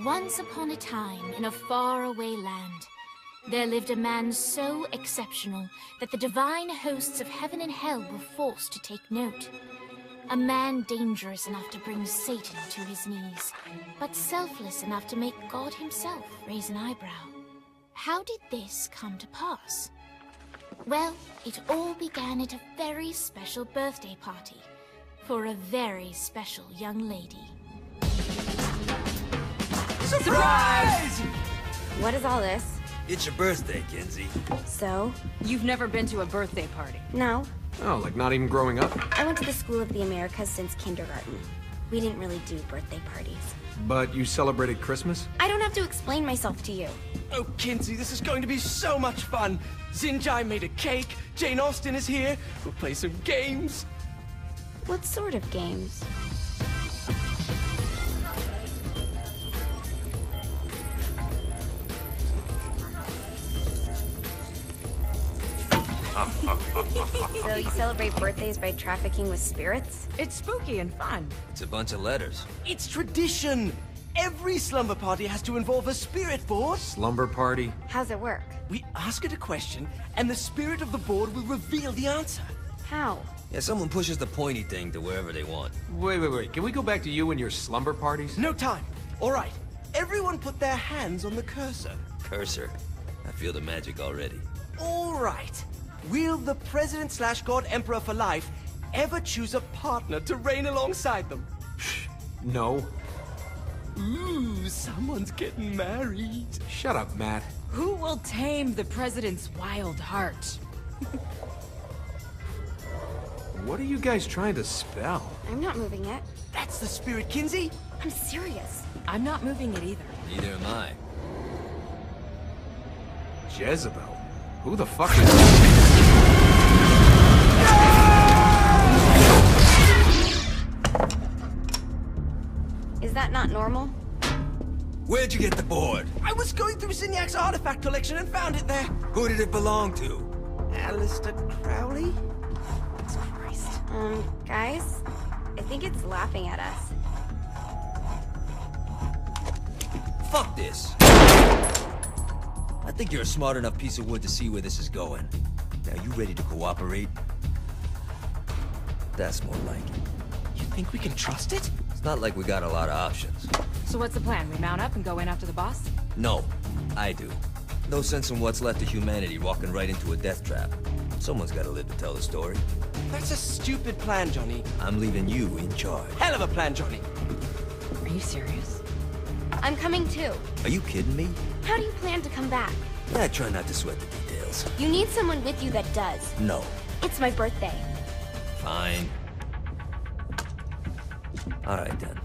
Once upon a time, in a faraway land, there lived a man so exceptional that the divine hosts of heaven and hell were forced to take note. A man dangerous enough to bring Satan to his knees, but selfless enough to make God himself raise an eyebrow. How did this come to pass? Well, it all began at a very special birthday party for a very special young lady. Surprise! What is all this? It's your birthday, Kinsey. So? You've never been to a birthday party? No. Oh, like not even growing up? I went to the School of the Americas since kindergarten. We didn't really do birthday parties. But you celebrated Christmas? I don't have to explain myself to you. Oh, Kinsey, this is going to be so much fun. Xinjai made a cake, Jane Austen is here, we'll play some games. What sort of games? So you celebrate birthdays by trafficking with spirits? It's spooky and fun. It's a bunch of letters. It's tradition. Every slumber party has to involve a spirit board. Slumber party? How's it work? We ask it a question, and the spirit of the board will reveal the answer. How? Yeah, someone pushes the pointy thing to wherever they want. Wait. Can we go back to you and your slumber parties? No time. All right. Everyone put their hands on the cursor. Cursor. I feel the magic already. All right. Will the President/God Emperor for life ever choose a partner to reign alongside them? No. Ooh, someone's getting married. Shut up, Matt. Who will tame the president's wild heart? What are you guys trying to spell? I'm not moving it. That's the spirit, Kinsey. I'm serious. I'm not moving it either. Neither am I. Jezebel? Who the fuck is... Is that not normal? Where'd you get the board? I was going through Signac's artifact collection and found it there. Who did it belong to? Alistair Crowley? Christ. Guys? I think it's laughing at us. Fuck this. I think you're a smart enough piece of wood to see where this is going. Now, you ready to cooperate? That's more like it. You think we can trust it? It's not like we got a lot of options. So what's the plan? We mount up and go in after the boss? No, I do. No sense in what's left of humanity walking right into a death trap. Someone's gotta live to tell the story. That's a stupid plan, Johnny. I'm leaving you in charge. Hell of a plan, Johnny. Are you serious? I'm coming too. Are you kidding me? How do you plan to come back? Yeah, try not to sweat the details. You need someone with you that does. No. It's my birthday. Fine. Alright then.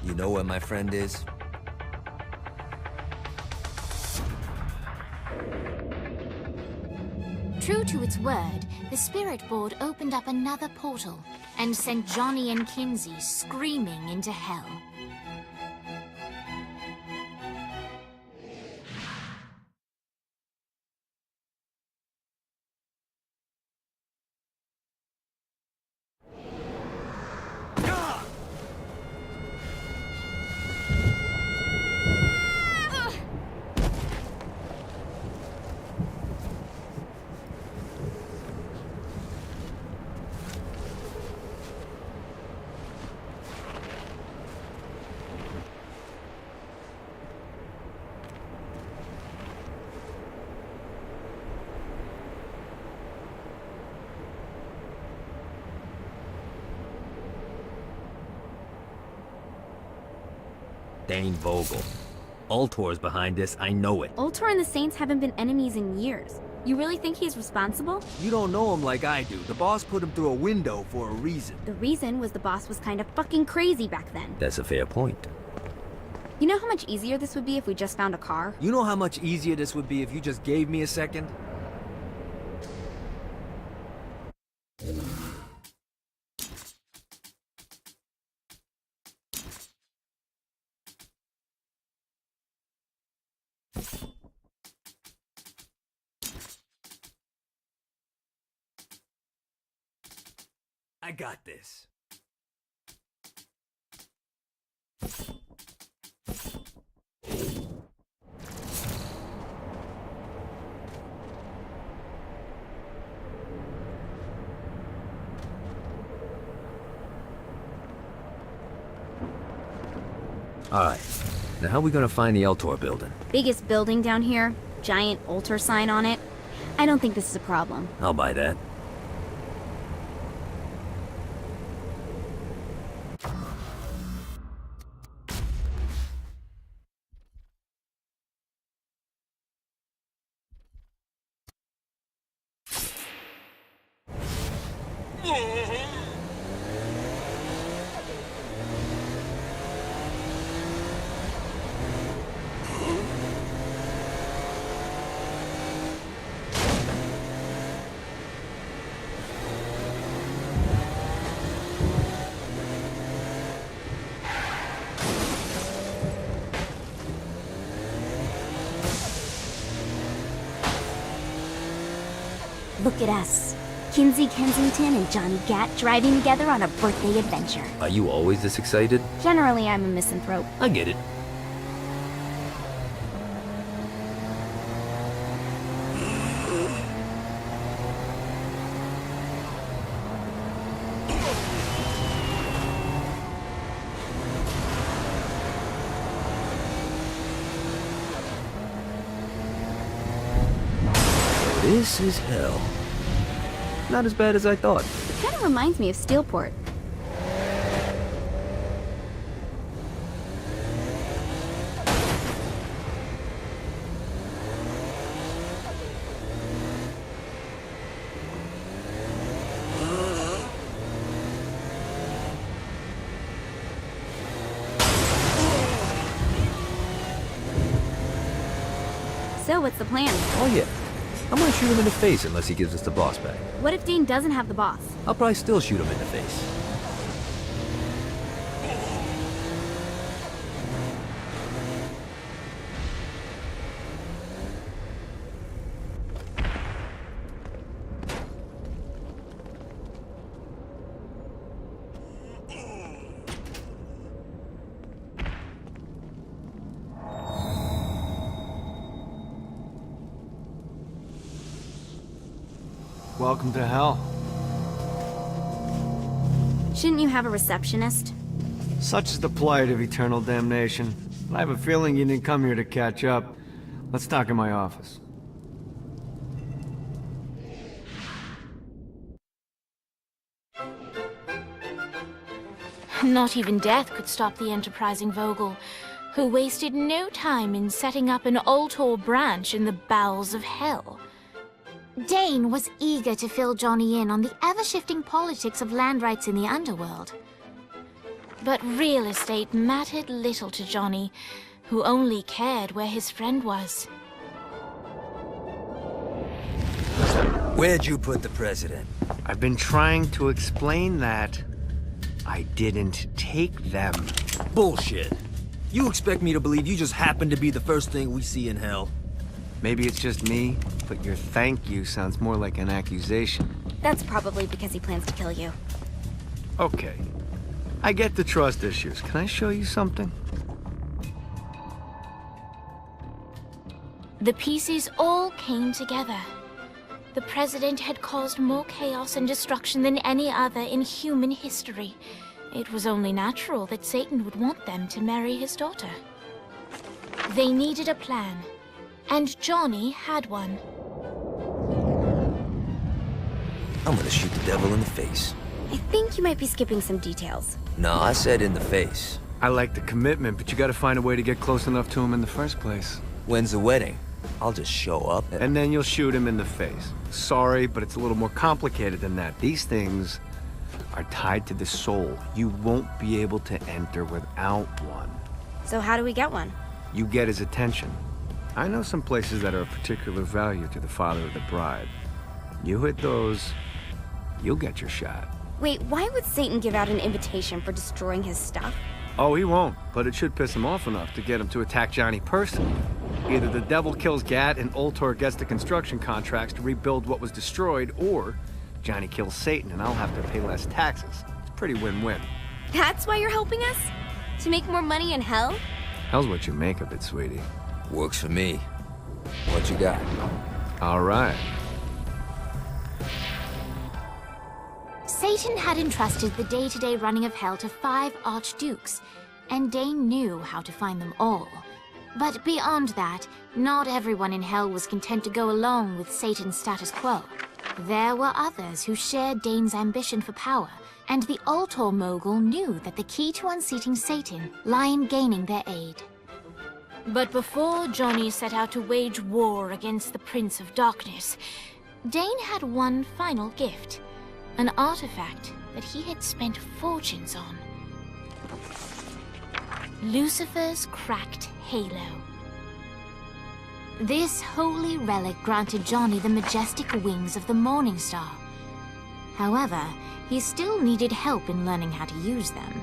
You know where my friend is? True to its word, the spirit board opened up another portal and sent Johnny and Kinsey screaming into hell. Dane Vogel. Ultor's behind this, I know it. Ultor and the Saints haven't been enemies in years. You really think he's responsible? You don't know him like I do. The boss put him through a window for a reason. The reason was the boss was kind of fucking crazy back then. That's a fair point. You know how much easier this would be if we just found a car? You know how much easier this would be if you just gave me a second? I got this. Alright. Now how are we gonna find the Eltor building? Biggest building down here, giant altar sign on it. I don't think this is a problem. I'll buy that. Look at us. Kinsey Kensington and Johnny Gat driving together on a birthday adventure. Are you always this excited? Generally, I'm a misanthrope. I get it. This is hell. Not as bad as I thought. It kind of reminds me of Steelport. So, what's the plan? Oh yeah. I'm gonna shoot him in the face unless he gives us the boss back. What if Dane doesn't have the boss? I'll probably still shoot him in the face. Welcome to hell. Shouldn't you have a receptionist? Such is the plight of eternal damnation. I have a feeling you didn't come here to catch up. Let's talk in my office. Not even death could stop the enterprising Vogel, who wasted no time in setting up an Ultor branch in the bowels of hell. Dane was eager to fill Johnny in on the ever-shifting politics of land rights in the underworld. But real estate mattered little to Johnny, who only cared where his friend was. Where'd you put the president? I've been trying to explain that. I didn't take them. Bullshit. You expect me to believe you just happened to be the first thing we see in hell? Maybe it's just me, but your thank you sounds more like an accusation. That's probably because he plans to kill you. Okay. I get the trust issues. Can I show you something? The pieces all came together. The president had caused more chaos and destruction than any other in human history. It was only natural that Satan would want them to marry his daughter. They needed a plan, and Johnny had one. I'm gonna shoot the devil in the face. I think you might be skipping some details. No, I said in the face. I like the commitment, but you gotta find a way to get close enough to him in the first place. When's the wedding? I'll just show up And then you'll shoot him in the face. Sorry, but it's a little more complicated than that. These things are tied to the soul. You won't be able to enter without one. So how do we get one? You get his attention. I know some places that are of particular value to the father of the bride. You hit those, you'll get your shot. Wait, why would Satan give out an invitation for destroying his stuff? Oh, he won't, but it should piss him off enough to get him to attack Johnny personally. Either the devil kills Gat and Ultor gets the construction contracts to rebuild what was destroyed, or Johnny kills Satan and I'll have to pay less taxes. It's pretty win-win. That's why you're helping us? To make more money in hell? Hell's what you make of it, sweetie. Works for me. What you got? All right. Satan had entrusted the day-to-day running of hell to 5 archdukes, and Dane knew how to find them all. But beyond that, not everyone in Hell was content to go along with Satan's status quo. There were others who shared Dane's ambition for power, and the Ultor mogul knew that the key to unseating Satan lay in gaining their aid. But before Johnny set out to wage war against the Prince of Darkness, Dane had one final gift, an artifact that he had spent fortunes on. Lucifer's cracked halo. This holy relic granted Johnny the majestic wings of the Morning Star. However, he still needed help in learning how to use them.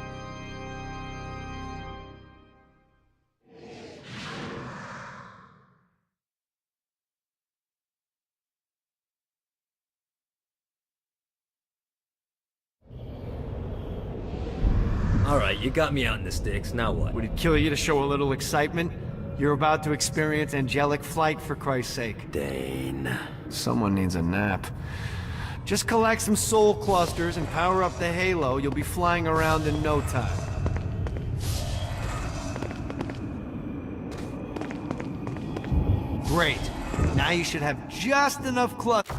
Alright, you got me out in the sticks, now what? Would it kill you to show a little excitement? You're about to experience angelic flight, for Christ's sake. Dane. Someone needs a nap. Just collect some soul clusters and power up the halo. You'll be flying around in no time. Great. Now you should have just enough clusters.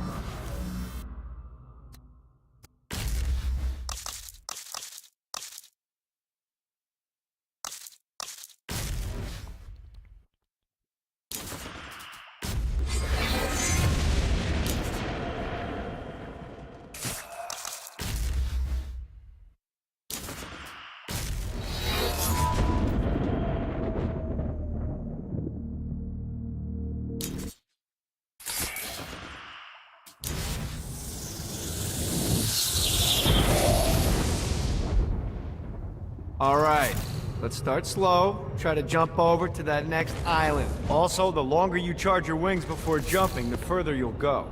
All right, let's start slow. Try to jump over to that next island. Also, the longer you charge your wings before jumping, the further you'll go.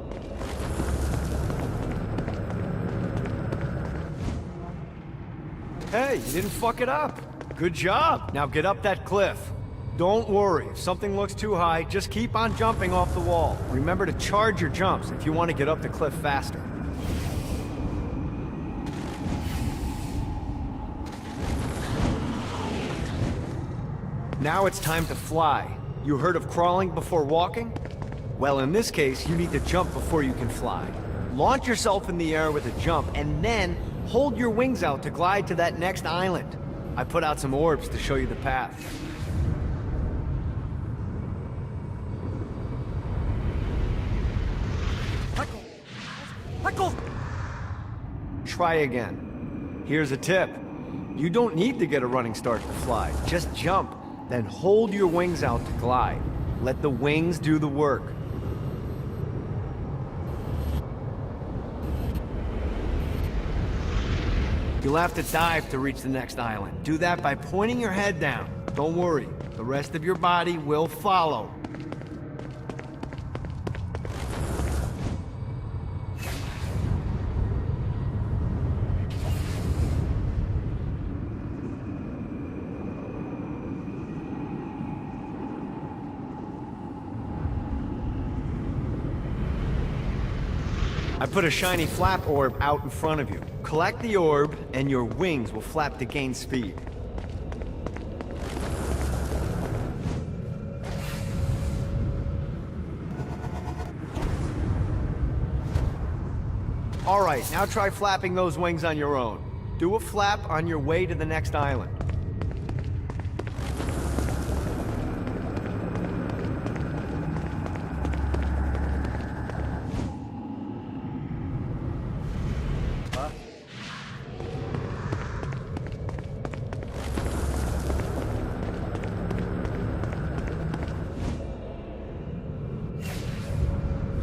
Hey, you didn't fuck it up. Good job. Now get up that cliff. Don't worry, if something looks too high, just keep on jumping off the wall. Remember to charge your jumps if you want to get up the cliff faster. Now it's time to fly. You heard of crawling before walking? Well, in this case, you need to jump before you can fly. Launch yourself in the air with a jump, and then hold your wings out to glide to that next island. I put out some orbs to show you the path. Michael! Try again. Here's a tip. You don't need to get a running start to fly. Just jump. Then hold your wings out to glide. Let the wings do the work. You'll have to dive to reach the next island. Do that by pointing your head down. Don't worry, the rest of your body will follow. I put a shiny flap orb out in front of you. Collect the orb, and your wings will flap to gain speed. All right, now try flapping those wings on your own. Do a flap on your way to the next island.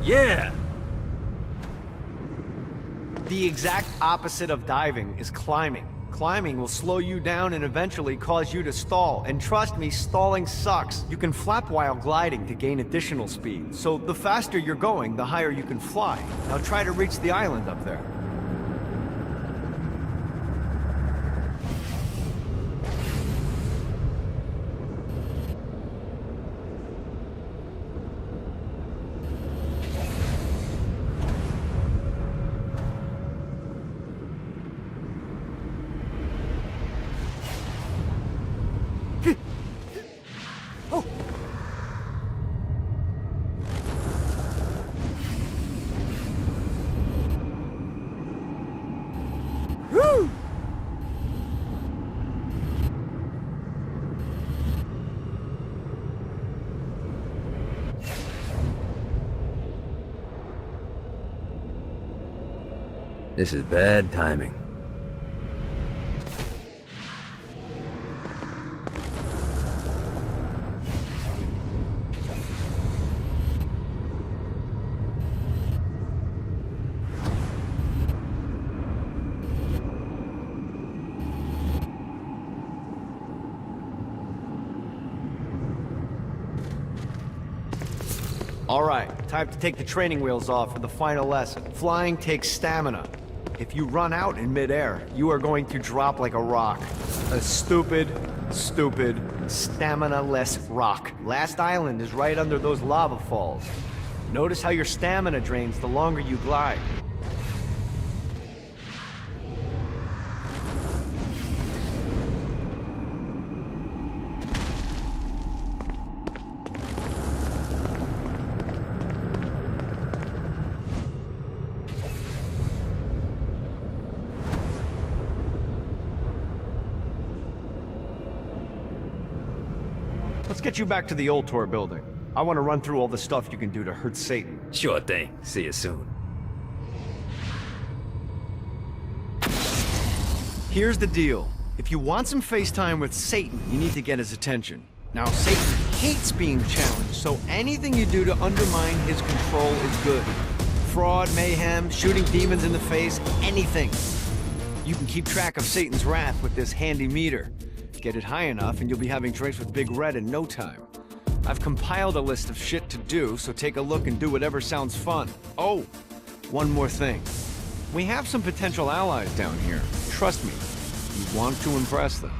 Yeah! The exact opposite of diving is climbing. Climbing will slow you down and eventually cause you to stall. And trust me, stalling sucks. You can flap while gliding to gain additional speed. So the faster you're going, the higher you can fly. Now try to reach the island up there. This is bad timing. All right, time to take the training wheels off for the final lesson. Flying takes stamina. If you run out in midair, you are going to drop like a rock. A stupid, stamina-less rock. Last island is right under those lava falls. Notice how your stamina drains the longer you glide. Let's get you back to the Ultor building. I want to run through all the stuff you can do to hurt Satan. Sure thing. See you soon. Here's the deal. If you want some FaceTime with Satan, you need to get his attention. Now, Satan hates being challenged, so anything you do to undermine his control is good. Fraud, mayhem, shooting demons in the face, anything. You can keep track of Satan's wrath with this handy meter. Get it high enough and you'll be having drinks with Big Red in no time. I've compiled a list of shit to do, so take a look and do whatever sounds fun. Oh, one more thing. We have some potential allies down here. Trust me, you want to impress them.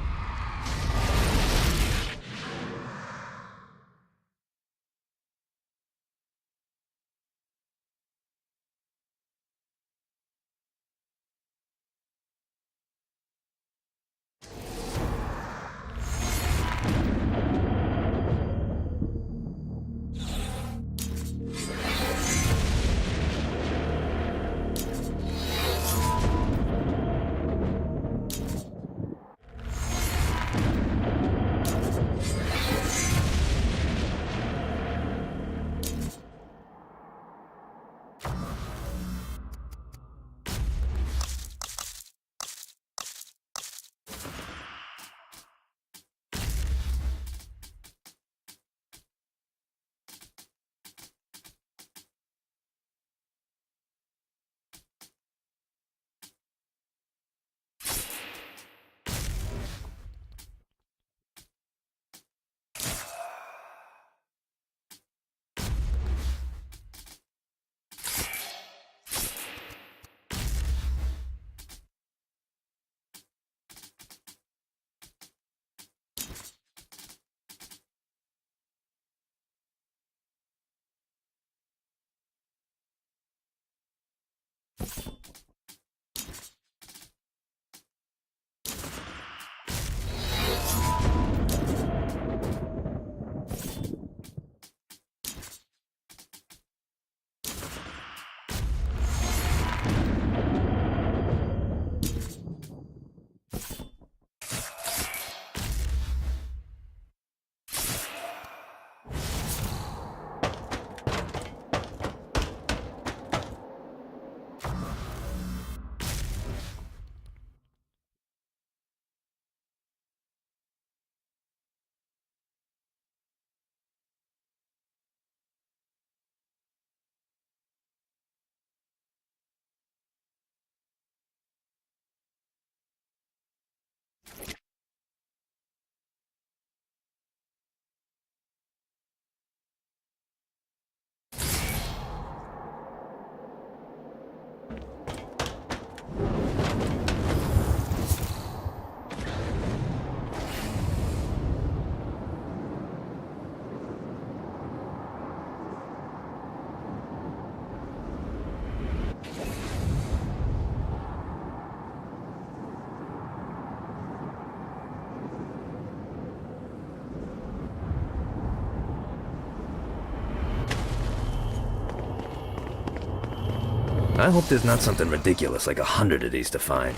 I hope there's not something ridiculous like 100 of these to find.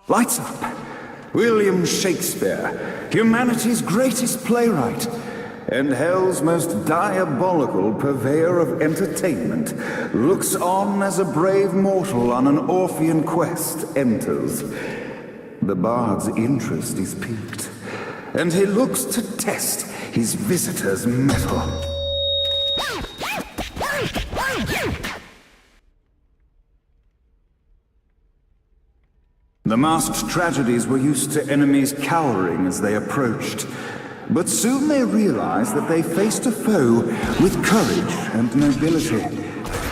Lights up. William Shakespeare, humanity's greatest playwright, and hell's most diabolical purveyor of entertainment, looks on as a brave mortal on an Orphean quest enters. The bard's interest is piqued, and he looks to test his visitor's mettle. The masked tragedies were used to enemies cowering as they approached, but soon they realized that they faced a foe with courage and nobility,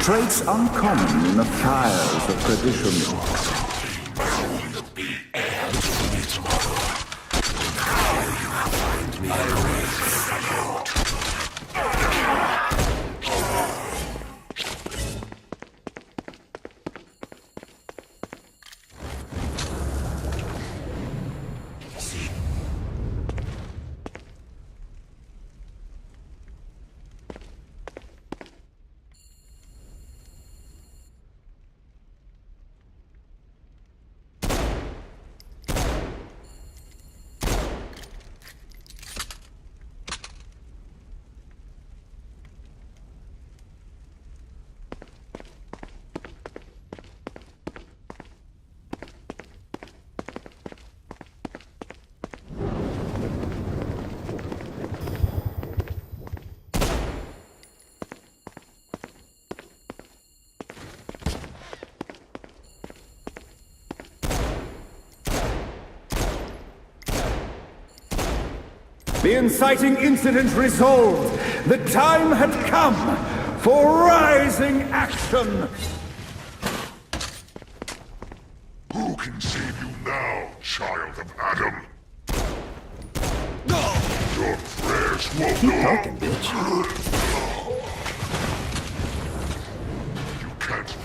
traits uncommon in the fires of tradition. The inciting incident resolved. The time had come for rising action. Who can save you now, child of Adam? Your prayers won't Keep talking, bitch. You can't.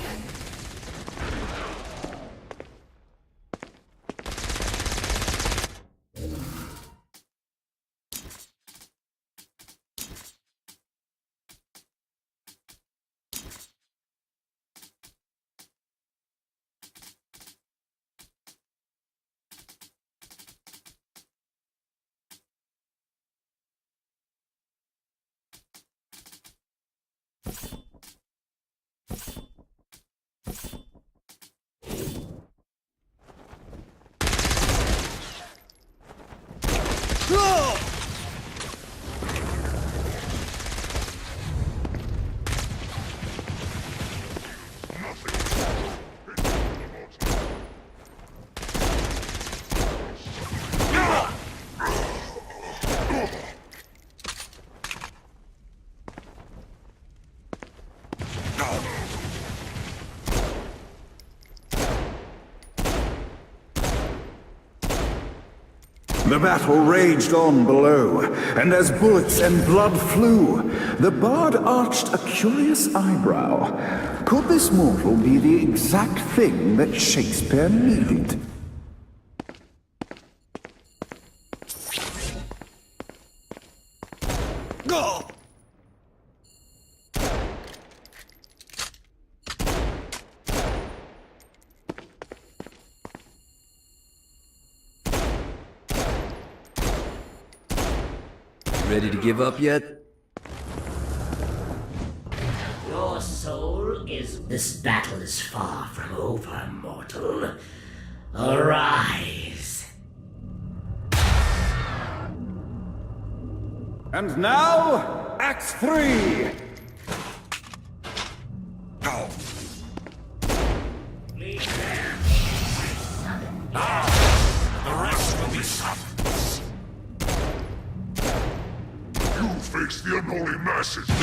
The battle raged on below, and as bullets and blood flew, the bard arched a curious eyebrow. Could this mortal be the exact thing that Shakespeare needed? Ready to give up yet? Your soul is... This battle is far from over, mortal. Arise. And now, Act 3! The rest will be sufferers. You face the unholy masses now.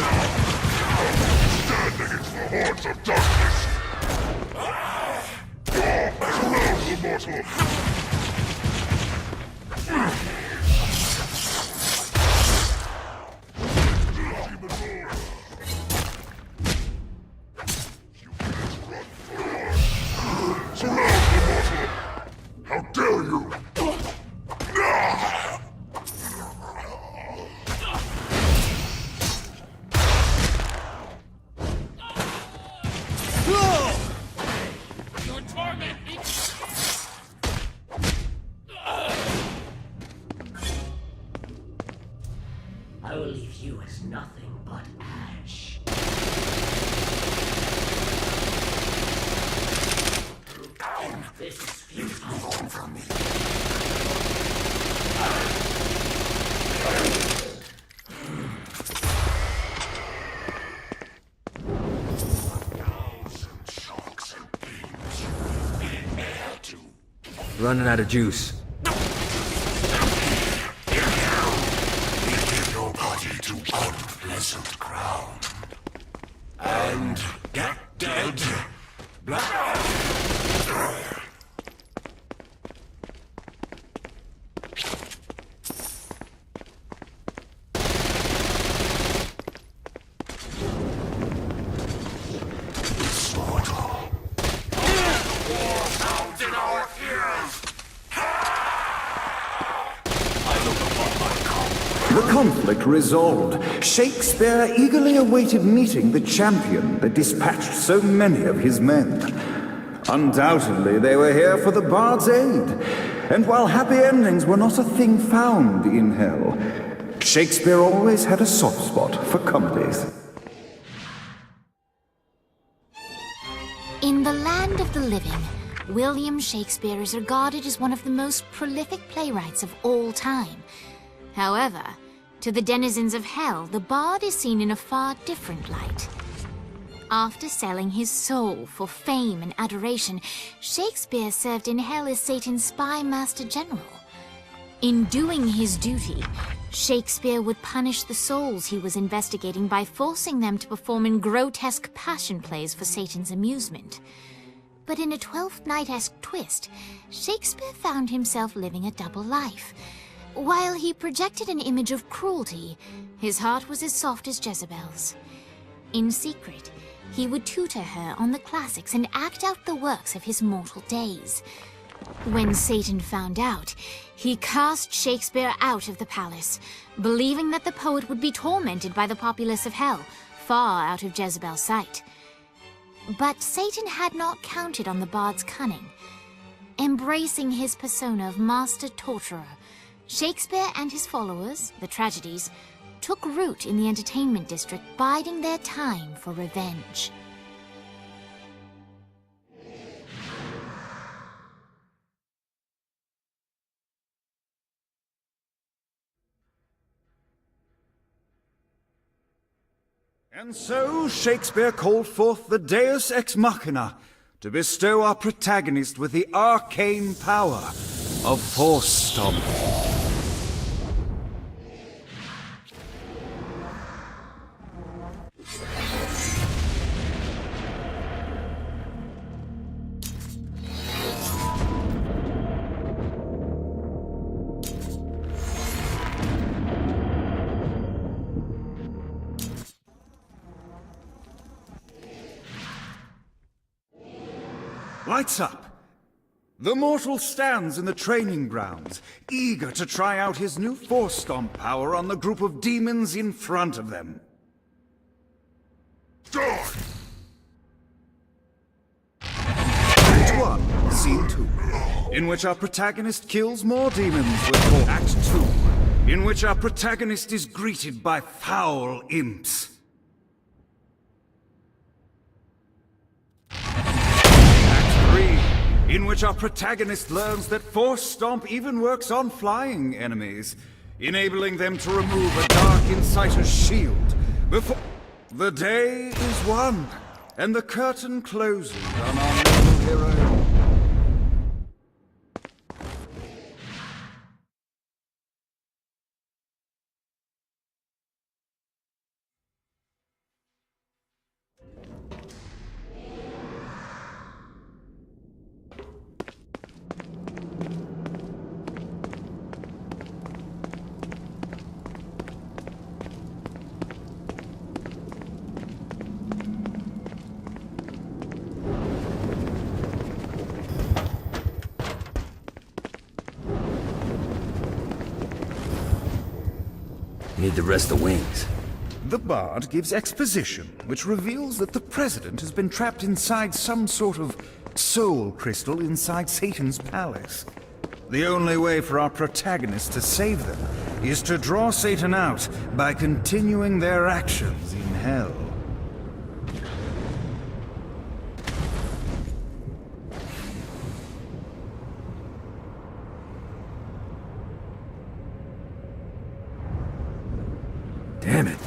Stand against the hordes of darkness. Surround the mortal. How dare you! Running out of juice. Give your body to unpleasant ground. And get dead. The conflict resolved, Shakespeare eagerly awaited meeting the champion that dispatched so many of his men. Undoubtedly, they were here for the bard's aid, and while happy endings were not a thing found in hell, Shakespeare always had a soft spot for comedies. In the land of the living, William Shakespeare is regarded as one of the most prolific playwrights of all time. However, to the denizens of hell, the bard is seen in a far different light. After selling his soul for fame and adoration, Shakespeare served in hell as Satan's spy master general. In doing his duty, Shakespeare would punish the souls he was investigating by forcing them to perform in grotesque passion plays for Satan's amusement. But in a Twelfth Night-esque twist, Shakespeare found himself living a double life. While he projected an image of cruelty, his heart was as soft as Jezebel's. In secret, he would tutor her on the classics and act out the works of his mortal days. When Satan found out, he cast Shakespeare out of the palace, believing that the poet would be tormented by the populace of hell, far out of Jezebel's sight. But Satan had not counted on the bard's cunning. Embracing his persona of master torturer, Shakespeare and his followers, the tragedies, took root in the entertainment district, biding their time for revenge. And so Shakespeare called forth the Deus Ex Machina to bestow our protagonist with the arcane power of Force Stomp. Lights up! The mortal stands in the training grounds, eager to try out his new Force Stomp power on the group of demons in front of them. Die! Act 1, Scene 2, in which our protagonist kills more demons with Force. Act 2, in which our protagonist is greeted by foul imps. In which our protagonist learns that Force Stomp even works on flying enemies, enabling them to remove a Dark Inciter's shield before the day is won, and the curtain closes on our little hero. Need to rest the wings. The Bard gives exposition, which reveals that the President has been trapped inside some sort of soul crystal inside Satan's palace. The only way for our protagonist to save them is to draw Satan out by continuing their actions in hell. Damn it.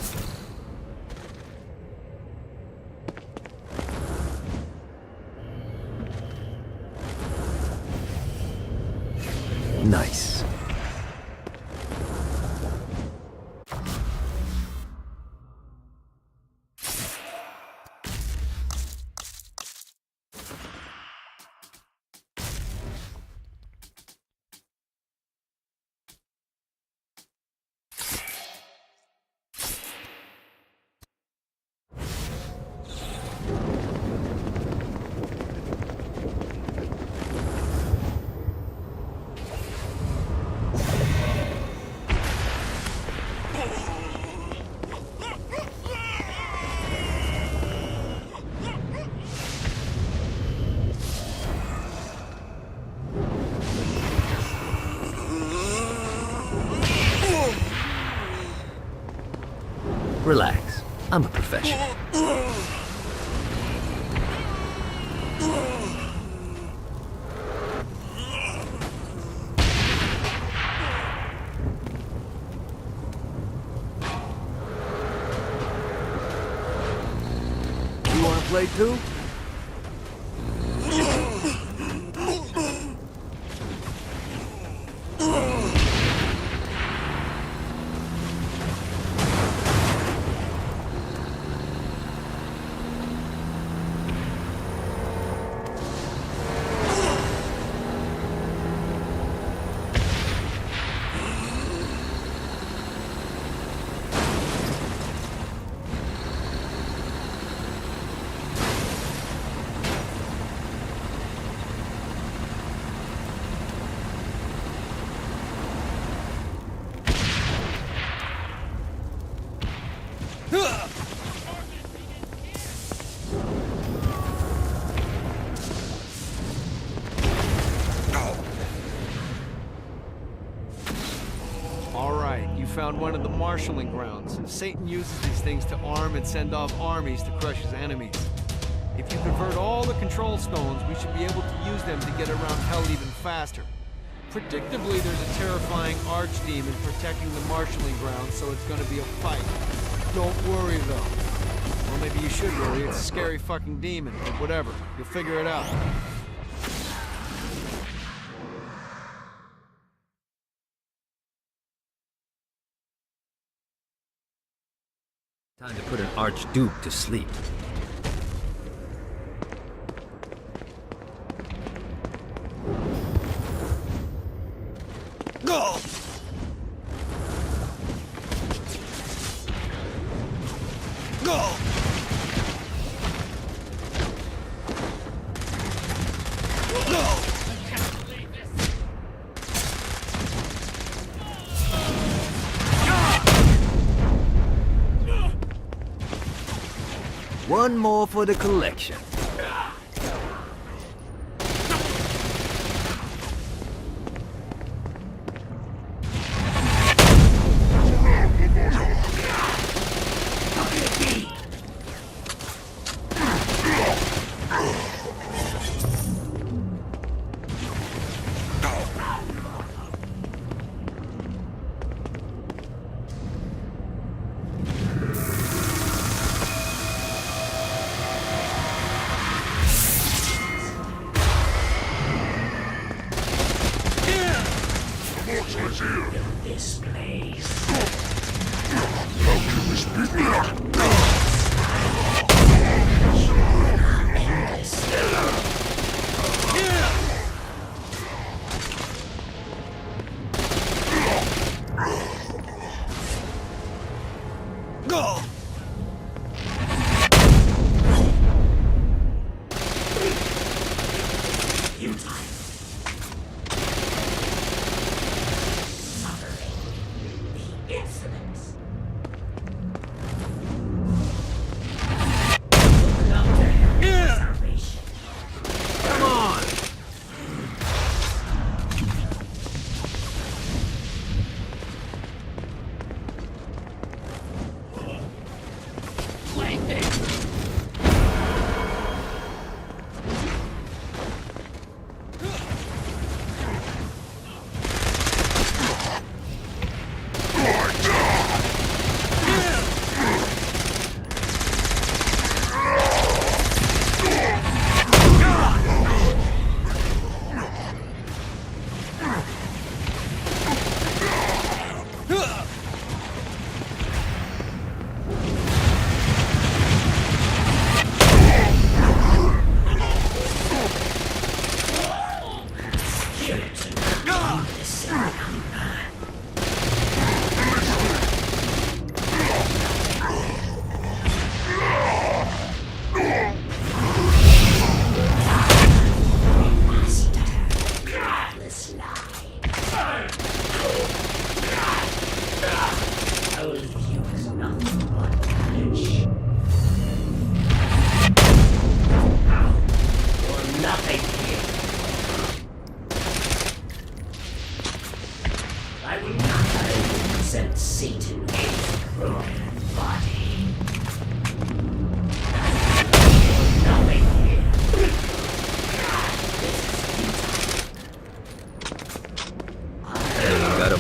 Nice. Relax. I'm a professional. You wanna play too? Found one of the marshalling grounds. Satan uses these things to arm and send off armies to crush his enemies. If you convert all the control stones, we should be able to use them to get around hell even faster. Predictably, there's a terrifying archdemon protecting the marshalling grounds, so it's gonna be a fight. Don't worry, though. Well, maybe you should worry. It's a scary fucking demon, but whatever. You'll figure it out. Time to put an archduke to sleep. Go! Go! Go! One more for the collection.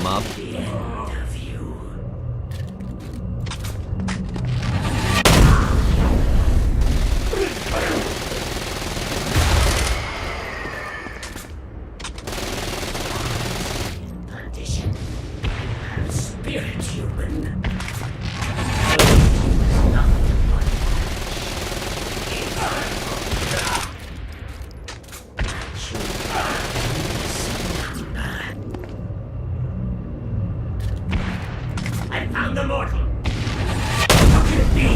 mob? The end of you. Condition. Spirit human. I found the mortal. How can it be?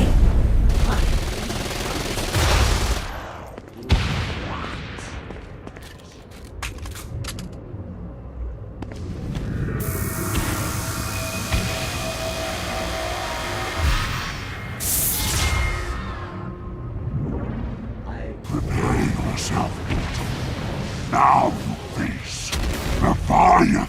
Prepare yourself. Now you face the fire.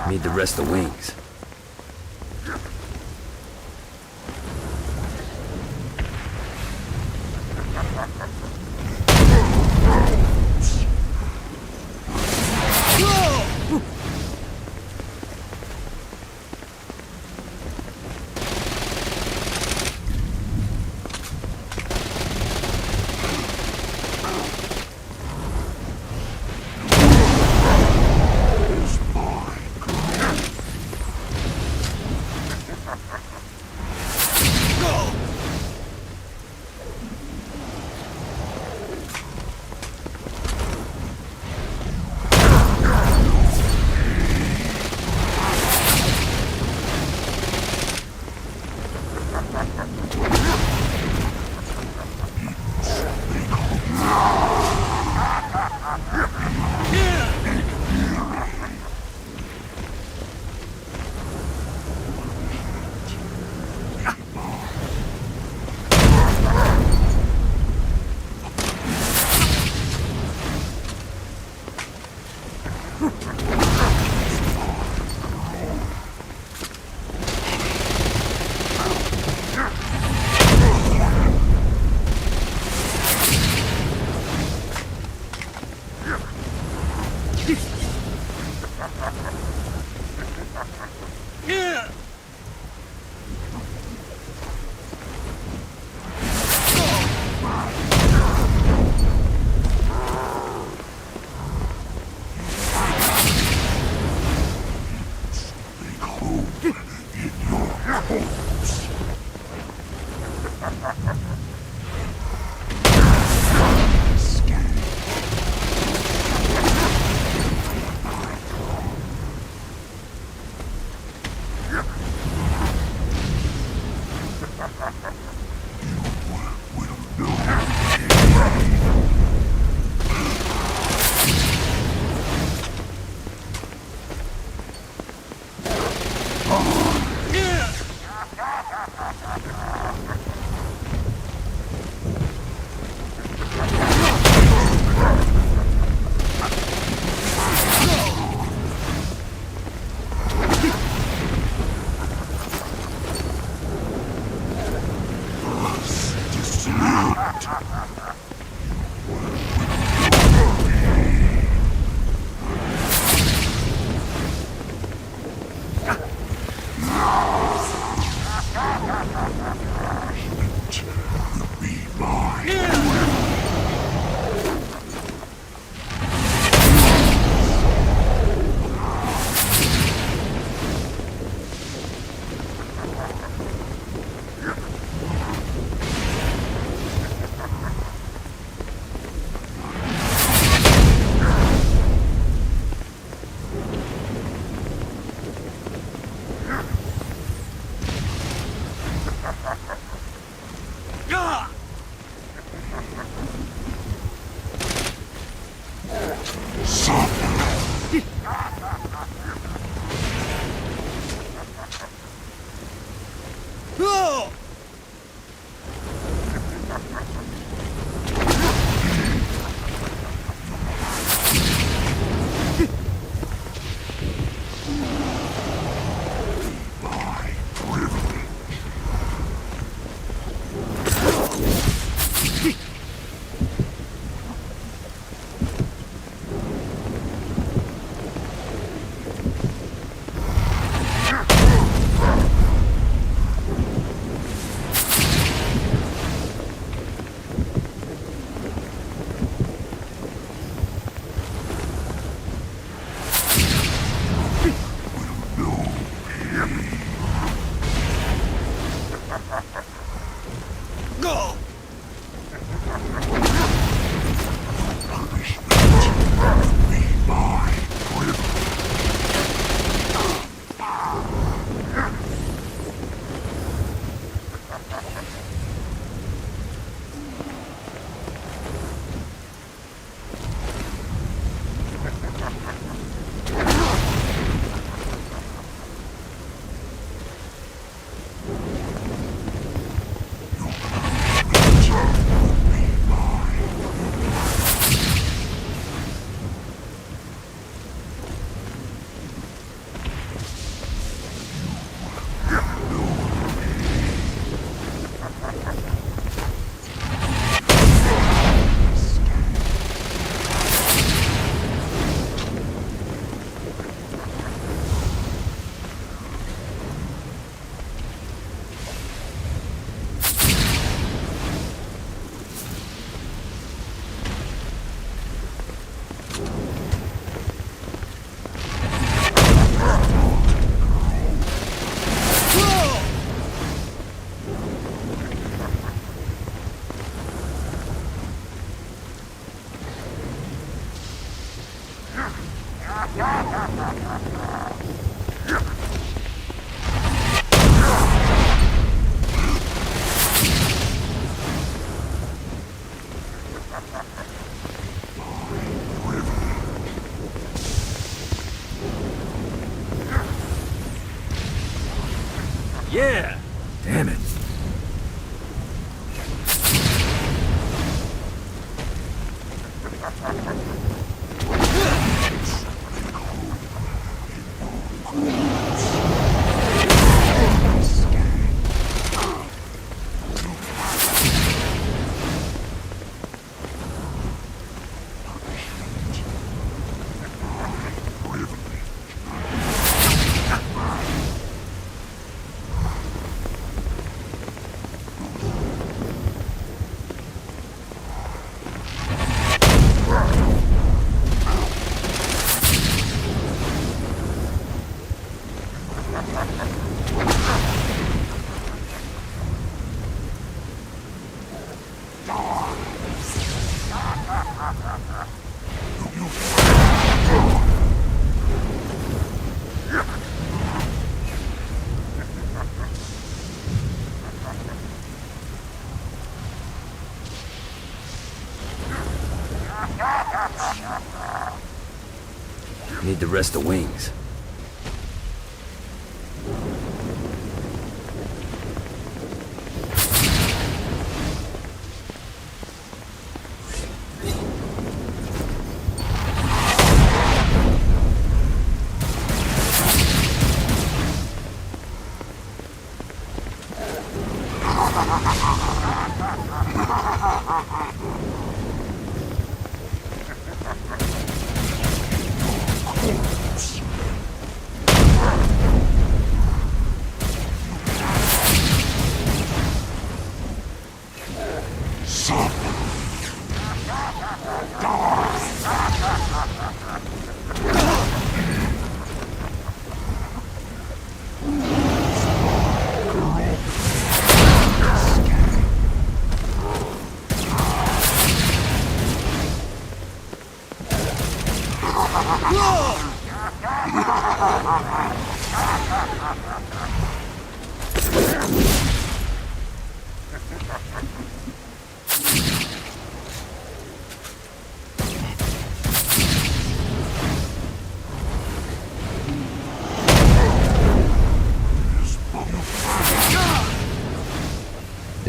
Need the rest of wings. Yeah! Damn it. Need to rest the wings.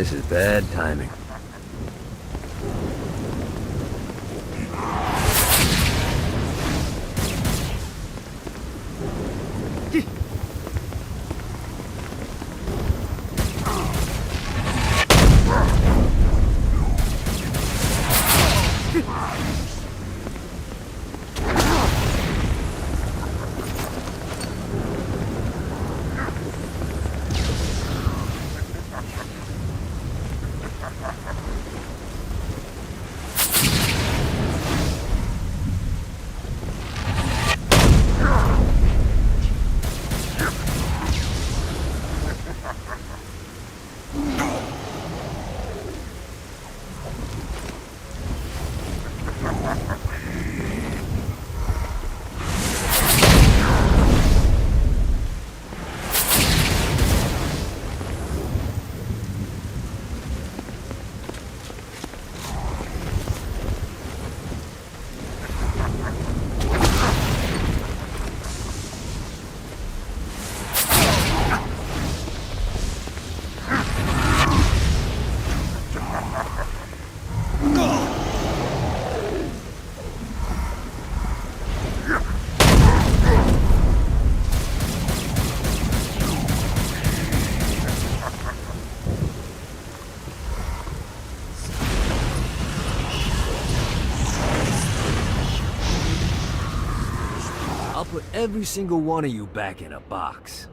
This is bad timing. I'll put every single one of you back in a box.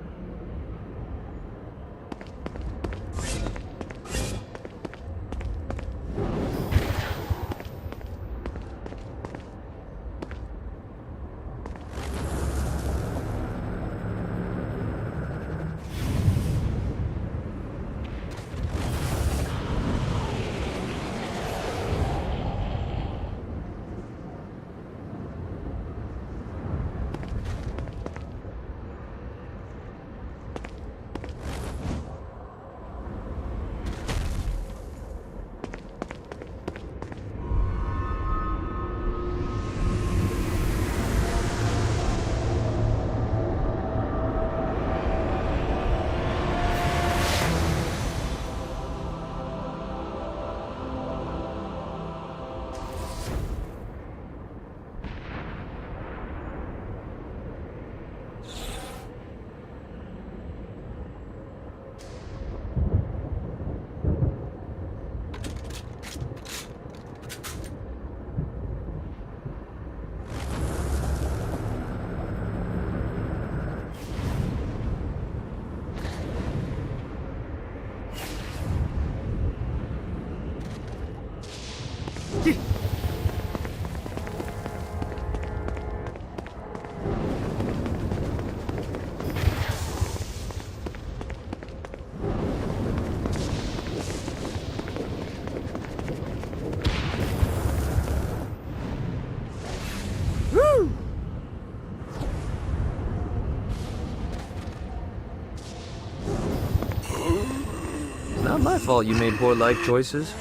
Not my fault you made poor life choices.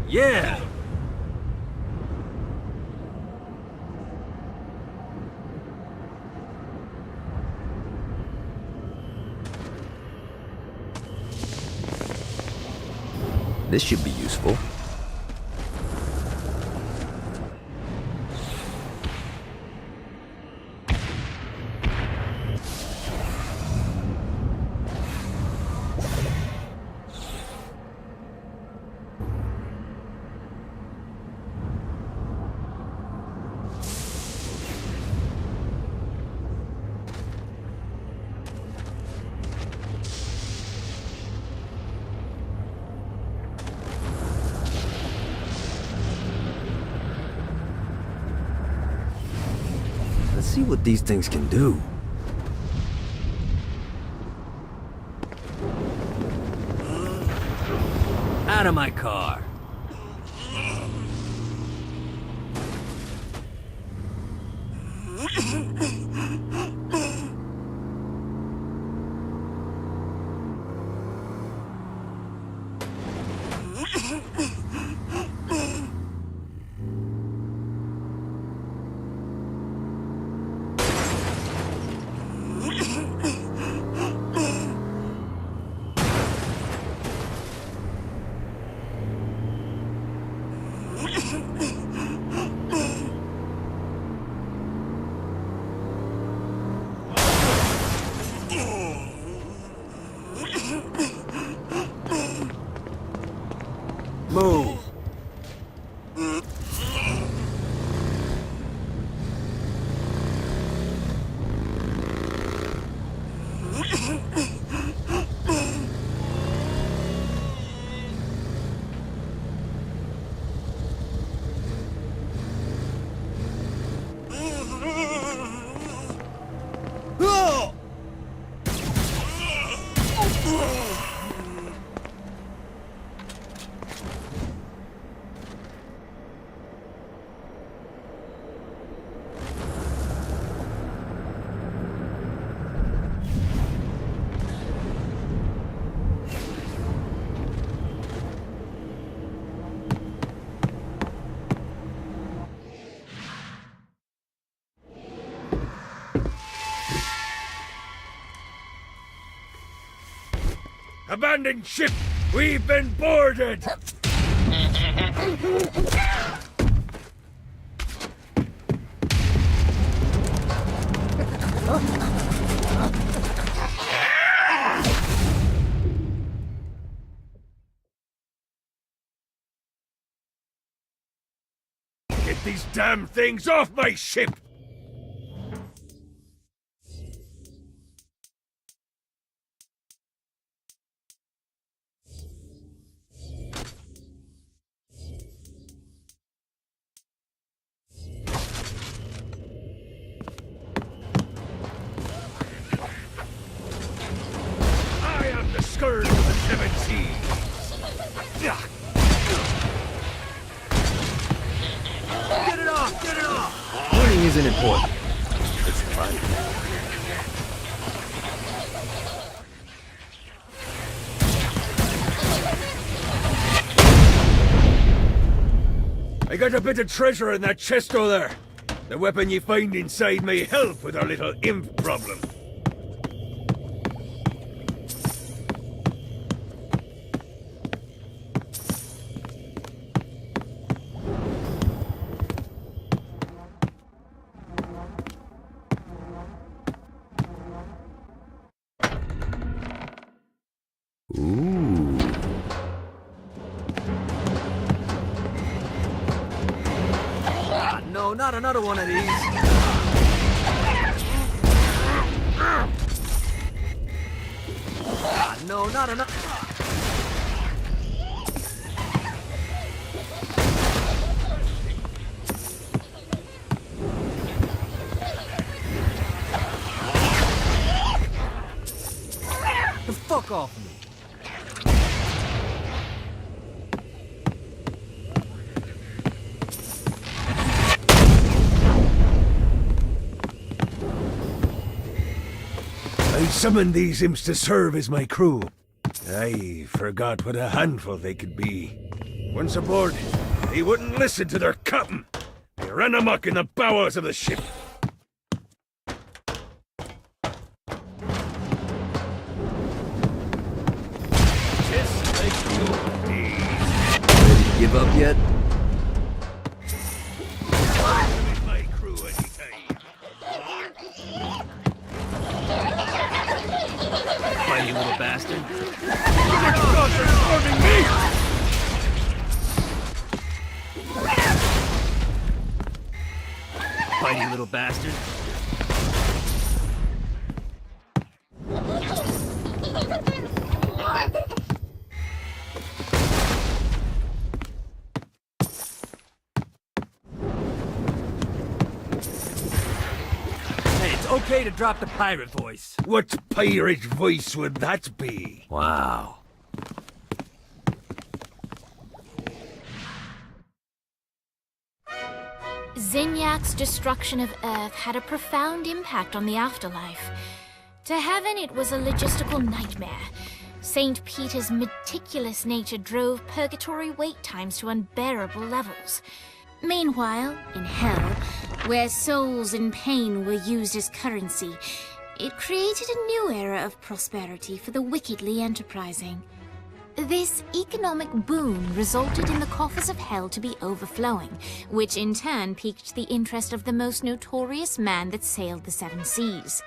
Yeah! This should be useful. Let's see what these things can do. Out of my car. Move. Abandoned ship! We've been boarded! Get these damn things off my ship! Scourge of the seven seas. Get it off! Get it off! Warning isn't important. It's fun. I got a bit of treasure in that chest over there. The weapon you find inside may help with our little imp problem. Ooh. Ah, no, not another one of these. Ah, no, not another. The fuck off me. I summoned these imps to serve as my crew. I forgot what a handful they could be. Once aboard, they wouldn't listen to their captain. They ran amok in the bowels of the ship. Just like you, please. Ready to give up yet? My crew anytime. Fighty little bastard. God, they're storming me! Fighty little bastard. Hey, it's okay to drop the pirate voice. What pirate voice would that be? Wow. Zinyak's destruction of Earth had a profound impact on the afterlife. To heaven, it was a logistical nightmare. St. Peter's meticulous nature drove purgatory wait times to unbearable levels. Meanwhile, in hell, where souls in pain were used as currency, it created a new era of prosperity for the wickedly enterprising. This economic boon resulted in the coffers of hell to be overflowing, which in turn piqued the interest of the most notorious man that sailed the seven seas.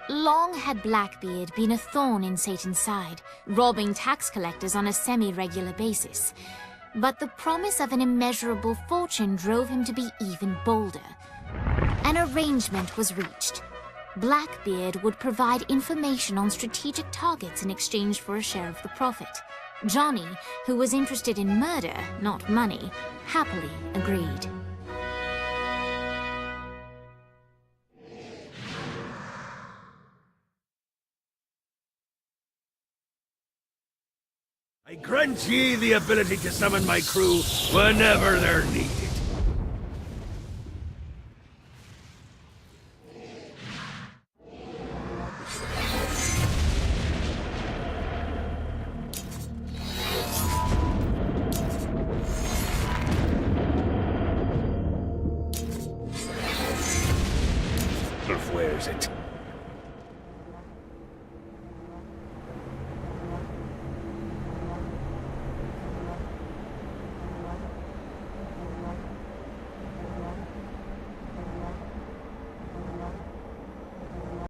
Long had Blackbeard been a thorn in Satan's side, robbing tax collectors on a semi-regular basis. But the promise of an immeasurable fortune drove him to be even bolder. An arrangement was reached. Blackbeard would provide information on strategic targets in exchange for a share of the profit. Johnny, who was interested in murder, not money, happily agreed. I grant ye the ability to summon my crew whenever they're needed. Where's it?